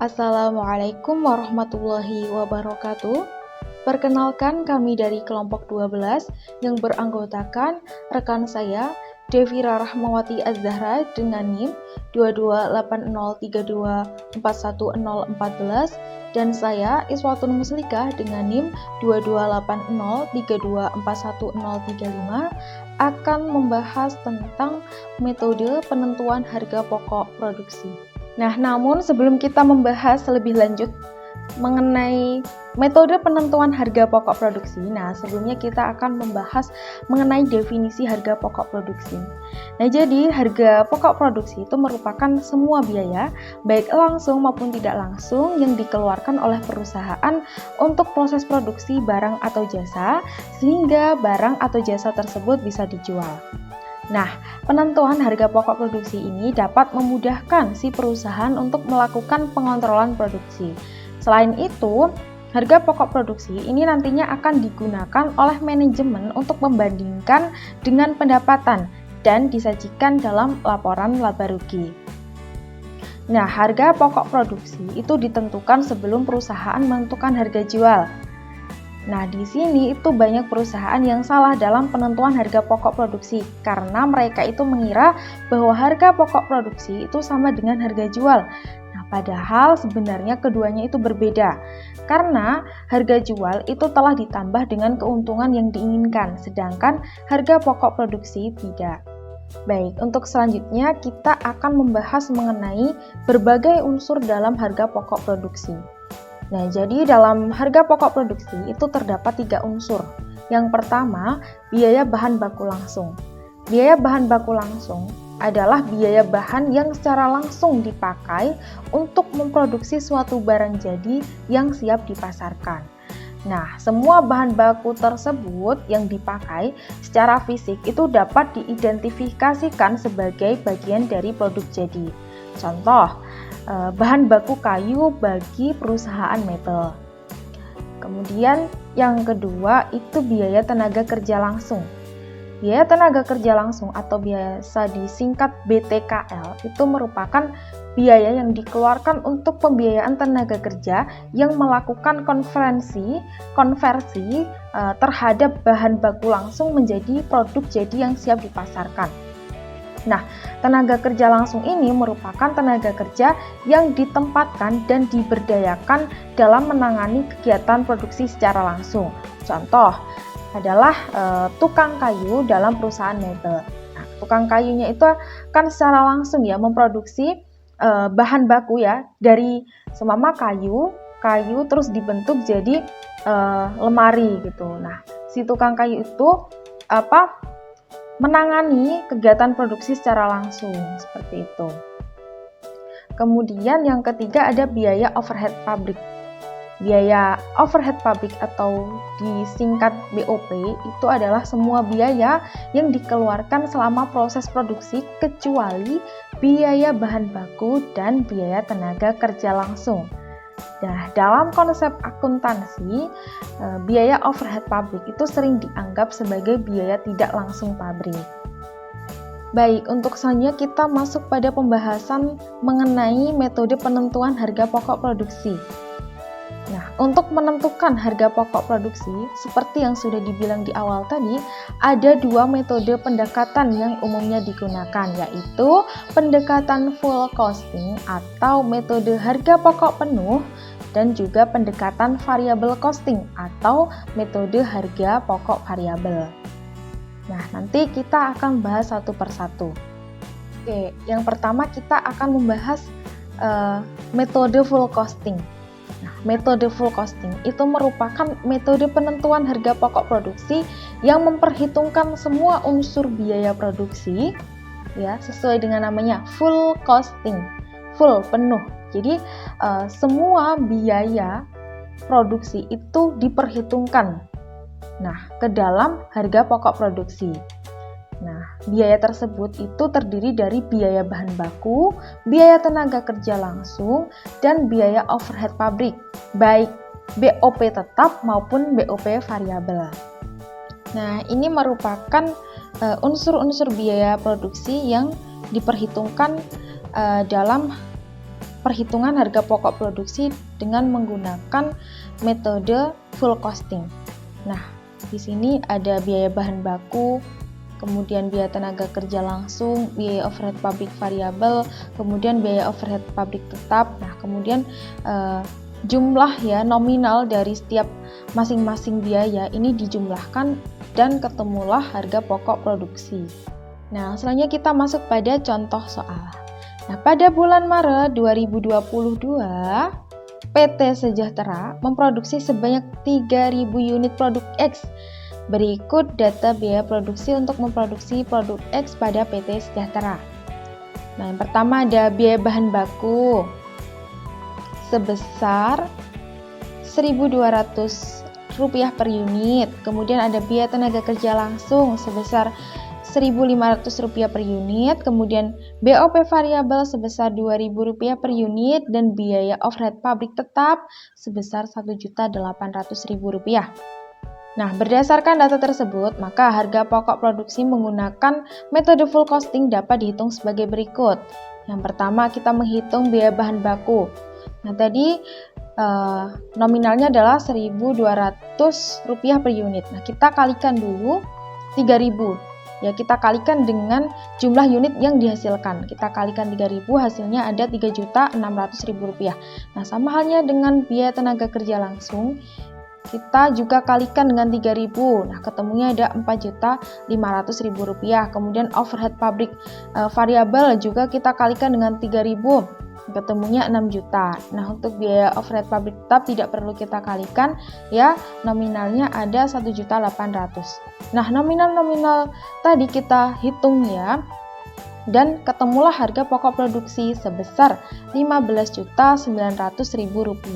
Assalamualaikum warahmatullahi wabarakatuh. Perkenalkan, kami dari kelompok 12 yang beranggotakan rekan saya Devira Rahmawati Az-Zahra dengan NIM 228032411014 dan saya Iswatun Muslikah dengan NIM 228032411035 akan membahas tentang metode penentuan harga pokok produksi. Nah, namun sebelum kita membahas lebih lanjut mengenai metode penentuan harga pokok produksi, sebelumnya kita akan membahas mengenai definisi harga pokok produksi. Nah, jadi harga pokok produksi itu merupakan semua biaya, baik langsung maupun tidak langsung, yang dikeluarkan oleh perusahaan untuk proses produksi barang atau jasa, sehingga barang atau jasa tersebut bisa dijual. Nah, penentuan harga pokok produksi ini dapat memudahkan si perusahaan untuk melakukan pengontrolan produksi. Selain itu, harga pokok produksi ini nantinya akan digunakan oleh manajemen untuk membandingkan dengan pendapatan dan disajikan dalam laporan laba rugi. Nah, harga pokok produksi itu ditentukan sebelum perusahaan menentukan harga jual. Nah, di sini itu banyak perusahaan yang salah dalam penentuan harga pokok produksi karena mereka itu mengira bahwa harga pokok produksi itu sama dengan harga jual. Nah, padahal sebenarnya keduanya itu berbeda karena harga jual itu telah ditambah dengan keuntungan yang diinginkan, sedangkan harga pokok produksi tidak. Baik, untuk selanjutnya kita akan membahas mengenai berbagai unsur dalam harga pokok produksi. Nah, jadi dalam harga pokok produksi itu terdapat 3 unsur. Yang pertama, biaya bahan baku langsung. Biaya bahan baku langsung adalah biaya bahan yang secara langsung dipakai untuk memproduksi suatu barang jadi yang siap dipasarkan. Nah, semua bahan baku tersebut yang dipakai secara fisik itu dapat diidentifikasikan sebagai bagian dari produk jadi. Contoh, bahan baku kayu bagi perusahaan mebel. Kemudian yang kedua itu biaya tenaga kerja langsung. Biaya tenaga kerja langsung atau biasa disingkat BTKL itu merupakan biaya yang dikeluarkan untuk pembiayaan tenaga kerja yang melakukan konversi terhadap bahan baku langsung menjadi produk jadi yang siap dipasarkan. Nah, tenaga kerja langsung ini merupakan tenaga kerja yang ditempatkan dan diberdayakan dalam menangani kegiatan produksi secara langsung. Contoh adalah tukang kayu dalam perusahaan mebel. Nah, tukang kayunya itu kan secara langsung ya memproduksi bahan baku ya dari seumpama kayu terus dibentuk jadi lemari gitu. Nah, si tukang kayu itu menangani kegiatan produksi secara langsung, seperti itu. Kemudian yang ketiga ada biaya overhead pabrik. Biaya overhead pabrik atau disingkat BOP itu adalah semua biaya yang dikeluarkan selama proses produksi kecuali biaya bahan baku dan biaya tenaga kerja langsung. Nah, dalam konsep akuntansi, biaya overhead pabrik itu sering dianggap sebagai biaya tidak langsung pabrik. Baik, untuk selanjutnya kita masuk pada pembahasan mengenai metode penentuan harga pokok produksi. Nah, untuk menentukan harga pokok produksi, seperti yang sudah dibilang di awal tadi, ada 2 metode pendekatan yang umumnya digunakan, yaitu pendekatan full costing atau metode harga pokok penuh, dan juga pendekatan variable costing atau metode harga pokok variabel. Nah, nanti kita akan bahas satu persatu. Oke, yang pertama kita akan membahas metode full costing. Nah, metode full costing itu merupakan metode penentuan harga pokok produksi yang memperhitungkan semua unsur biaya produksi ya, sesuai dengan namanya full costing. Full, penuh. Jadi semua biaya produksi itu diperhitungkan ke dalam harga pokok produksi. Nah, biaya tersebut itu terdiri dari biaya bahan baku, biaya tenaga kerja langsung, dan biaya overhead pabrik, baik BOP tetap maupun BOP variabel. Nah, ini merupakan unsur-unsur biaya produksi yang diperhitungkan dalam perhitungan harga pokok produksi dengan menggunakan metode full costing. Nah, di sini ada biaya bahan baku, kemudian biaya tenaga kerja langsung, biaya overhead pabrik variabel, kemudian biaya overhead pabrik tetap. Nah, kemudian jumlah nominal dari setiap masing-masing biaya ini dijumlahkan dan ketemulah harga pokok produksi. Nah, selanjutnya kita masuk pada contoh soal. Nah, pada bulan Maret 2022, PT Sejahtera memproduksi sebanyak 3.000 unit produk X. Berikut data biaya produksi untuk memproduksi produk X pada PT Sejahtera. Nah, yang pertama ada biaya bahan baku sebesar Rp1.200 per unit. Kemudian ada biaya tenaga kerja langsung sebesar Rp1.500 per unit, kemudian BOP variabel sebesar Rp2.000 per unit, dan biaya overhead pabrik tetap sebesar Rp1.800.000. Nah, berdasarkan data tersebut, maka harga pokok produksi menggunakan metode full costing dapat dihitung sebagai berikut. Yang pertama, kita menghitung biaya bahan baku. Nah, tadi nominalnya adalah Rp1.200 per unit. Nah, kita kalikan dulu 3.000. Ya, kita kalikan dengan jumlah unit yang dihasilkan. Kita kalikan 3.000, hasilnya ada Rp3.600.000. Nah, sama halnya dengan biaya tenaga kerja langsung, kita juga kalikan dengan 3.000. Nah, ketemunya ada Rp4.500.000. Kemudian overhead pabrik variabel juga kita kalikan dengan 3.000. Ketemunya 6 juta. Nah, untuk biaya overhead pabrik tetap tidak perlu kita kalikan, ya, nominalnya ada 1.800.000. Nah, nominal-nominal tadi kita hitung ya, dan ketemulah harga pokok produksi sebesar Rp15.900.000.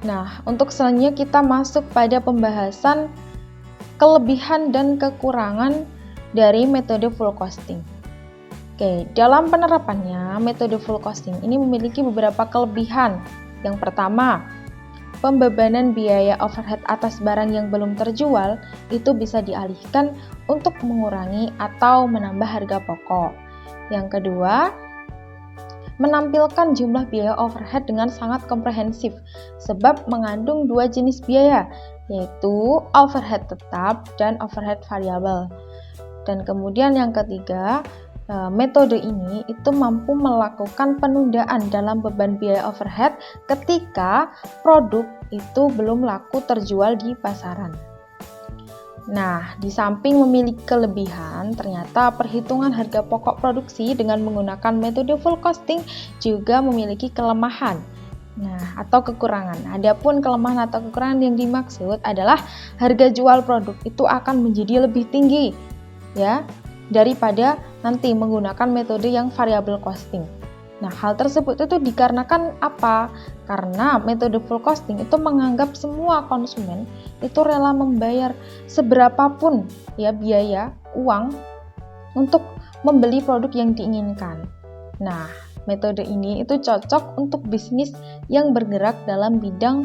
Nah, untuk selanjutnya kita masuk pada pembahasan kelebihan dan kekurangan dari metode full costing. Oke, dalam penerapannya, metode full costing ini memiliki beberapa kelebihan. Yang pertama, pembebanan biaya overhead atas barang yang belum terjual itu bisa dialihkan untuk mengurangi atau menambah harga pokok. Yang kedua, menampilkan jumlah biaya overhead dengan sangat komprehensif, sebab mengandung dua jenis biaya, yaitu overhead tetap dan overhead variabel. Dan kemudian yang ketiga, metode ini itu mampu melakukan penundaan dalam beban biaya overhead ketika produk itu belum laku terjual di pasaran. Nah, di samping memiliki kelebihan, ternyata perhitungan harga pokok produksi dengan menggunakan metode full costing juga memiliki kelemahan. Nah, atau kekurangan. Adapun kelemahan atau kekurangan yang dimaksud adalah harga jual produk itu akan menjadi lebih tinggi, ya, daripada nanti menggunakan metode yang variable costing. Nah, hal tersebut itu dikarenakan apa? Karena metode full costing itu menganggap semua konsumen itu rela membayar seberapapun ya biaya uang untuk membeli produk yang diinginkan. Nah, metode ini itu cocok untuk bisnis yang bergerak dalam bidang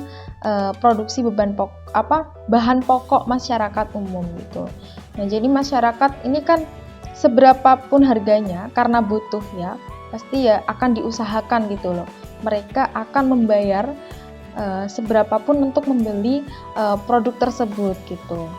produksi bahan pokok masyarakat umum gitu. Nah, jadi masyarakat ini kan seberapapun harganya karena butuh ya, pasti ya akan diusahakan gitu loh. Mereka akan membayar seberapapun untuk membeli produk tersebut gitu.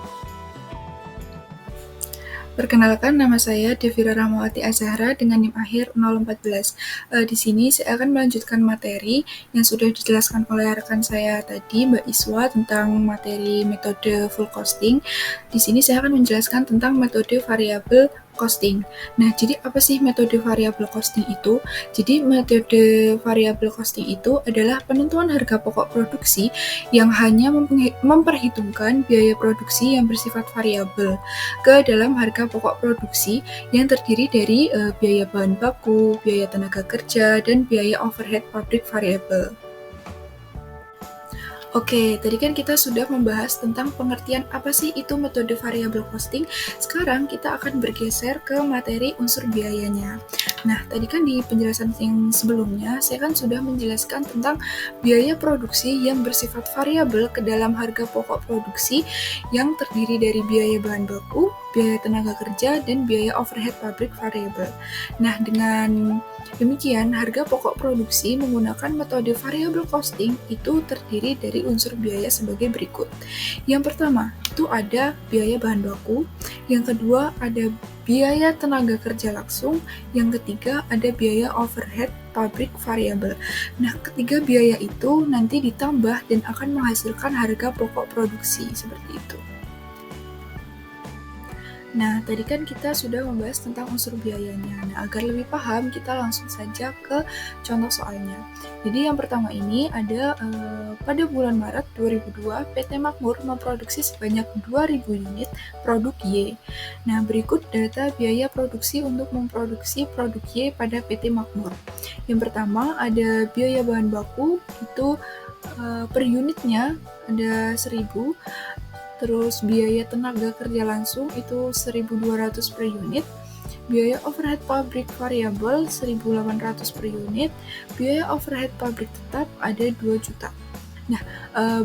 Perkenalkan, nama saya Devira Rahmawati Azahra dengan NIM akhir 014. Di sini saya akan melanjutkan materi yang sudah dijelaskan oleh rekan saya tadi, Mbak Iswa, tentang materi metode full costing. Di sini saya akan menjelaskan tentang metode variable costing. Nah, jadi apa sih metode variabel costing itu? Jadi metode variabel costing itu adalah penentuan harga pokok produksi yang hanya memperhitungkan biaya produksi yang bersifat variabel ke dalam harga pokok produksi yang terdiri dari biaya bahan baku, biaya tenaga kerja, dan biaya overhead pabrik variabel. Oke, tadi kan kita sudah membahas tentang pengertian apa sih itu metode variable costing. Sekarang kita akan bergeser ke materi unsur biayanya. Nah, tadi kan di penjelasan yang sebelumnya, saya kan sudah menjelaskan tentang biaya produksi yang bersifat variabel ke dalam harga pokok produksi yang terdiri dari biaya bahan baku, biaya tenaga kerja, dan biaya overhead pabrik variabel. Nah, dengan demikian, harga pokok produksi menggunakan metode variable costing itu terdiri dari unsur biaya sebagai berikut. Yang pertama, itu ada biaya bahan baku. Yang kedua, ada biaya tenaga kerja langsung. Yang ketiga, ada biaya overhead pabrik variabel. Nah, ketiga biaya itu nanti ditambah dan akan menghasilkan harga pokok produksi seperti itu. Nah, tadi kan kita sudah membahas tentang unsur biayanya. Nah, agar lebih paham, kita langsung saja ke contoh soalnya. Jadi yang pertama ini ada pada bulan Maret 2002, PT Makmur memproduksi sebanyak 2.000 unit produk Y. Nah, berikut data biaya produksi untuk memproduksi produk Y pada PT Makmur. Yang pertama ada biaya bahan baku, itu per unitnya ada 1.000. Terus biaya tenaga kerja langsung itu 1.200 per unit, biaya overhead pabrik variabel 1.800 per unit, biaya overhead pabrik tetap ada 2 juta. Nah,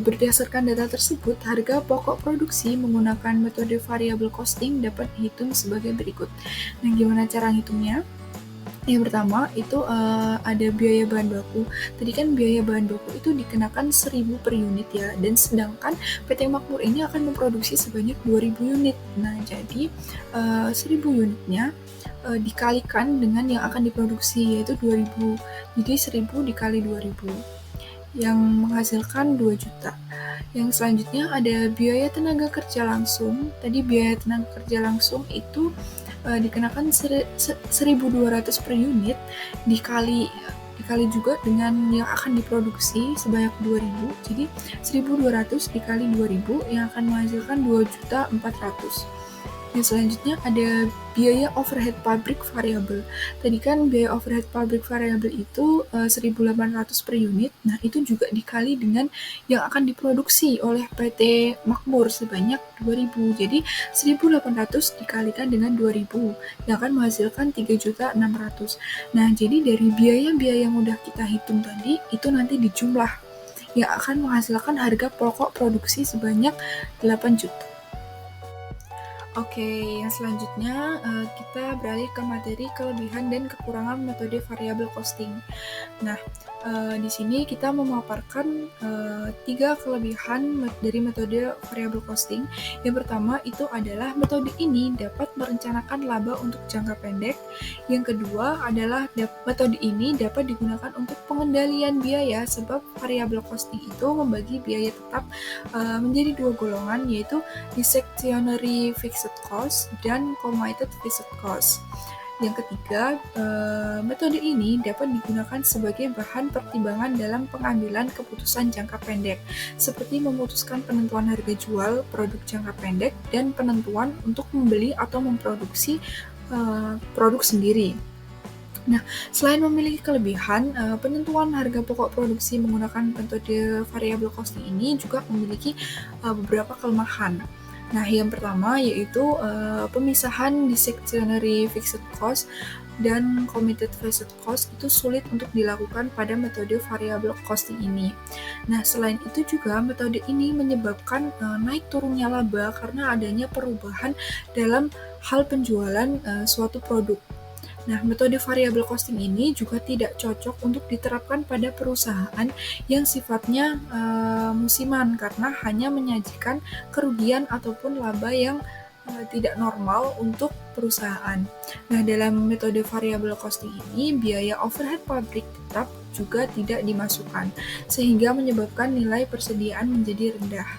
berdasarkan data tersebut, harga pokok produksi menggunakan metode variable costing dapat dihitung sebagai berikut. Nah, gimana cara ngitungnya? Yang pertama itu ada biaya bahan baku. Tadi kan biaya bahan baku itu dikenakan 1.000 per unit ya, dan sedangkan PT Makmur ini akan memproduksi sebanyak 2.000 unit. Nah, jadi 1.000 unitnya dikalikan dengan yang akan diproduksi yaitu 2.000. Jadi 1.000 dikali 2.000 yang menghasilkan 2 juta. Yang selanjutnya ada biaya tenaga kerja langsung. Tadi biaya tenaga kerja langsung itu dikenakan 1.200 per unit dikali juga dengan yang akan diproduksi sebanyak 2.000. Jadi 1.200 dikali 2.000 yang akan menghasilkan 2.400.000. Yang selanjutnya ada biaya overhead pabrik variabel. Tadi kan biaya overhead pabrik variabel itu 1.800 per unit. Nah, itu juga dikali dengan yang akan diproduksi oleh PT Makmur sebanyak 2.000. Jadi 1.800 dikalikan dengan 2.000 yang akan menghasilkan 3.600.000. Nah, jadi dari biaya-biaya yang udah kita hitung tadi itu nanti dijumlah yang akan menghasilkan harga pokok produksi sebanyak 8 juta. Oke, yang selanjutnya kita beralih ke materi kelebihan dan kekurangan metode variable costing. Nah, di sini kita memaparkan 3 kelebihan dari metode variable costing. Yang pertama itu adalah metode ini dapat merencanakan laba untuk jangka pendek. Yang kedua adalah metode ini dapat digunakan untuk pengendalian biaya sebab variable costing itu membagi biaya tetap menjadi 2 golongan, yaitu discretionary fixed cost dan committed fixed cost. Yang ketiga, metode ini dapat digunakan sebagai bahan pertimbangan dalam pengambilan keputusan jangka pendek, seperti memutuskan penentuan harga jual produk jangka pendek dan penentuan untuk membeli atau memproduksi produk sendiri. Nah, selain memiliki kelebihan, penentuan harga pokok produksi menggunakan metode variable costing ini juga memiliki beberapa kelemahan. Nah, yang pertama yaitu pemisahan discretionary fixed cost dan committed fixed cost itu sulit untuk dilakukan pada metode variable costing ini. Nah, selain itu juga metode ini menyebabkan naik turunnya laba karena adanya perubahan dalam hal penjualan suatu produk. Nah, metode variable costing ini juga tidak cocok untuk diterapkan pada perusahaan yang sifatnya musiman karena hanya menyajikan kerugian ataupun laba yang tidak normal untuk perusahaan. Nah, dalam metode variable costing ini, biaya overhead pabrik tetap juga tidak dimasukkan, sehingga menyebabkan nilai persediaan menjadi rendah.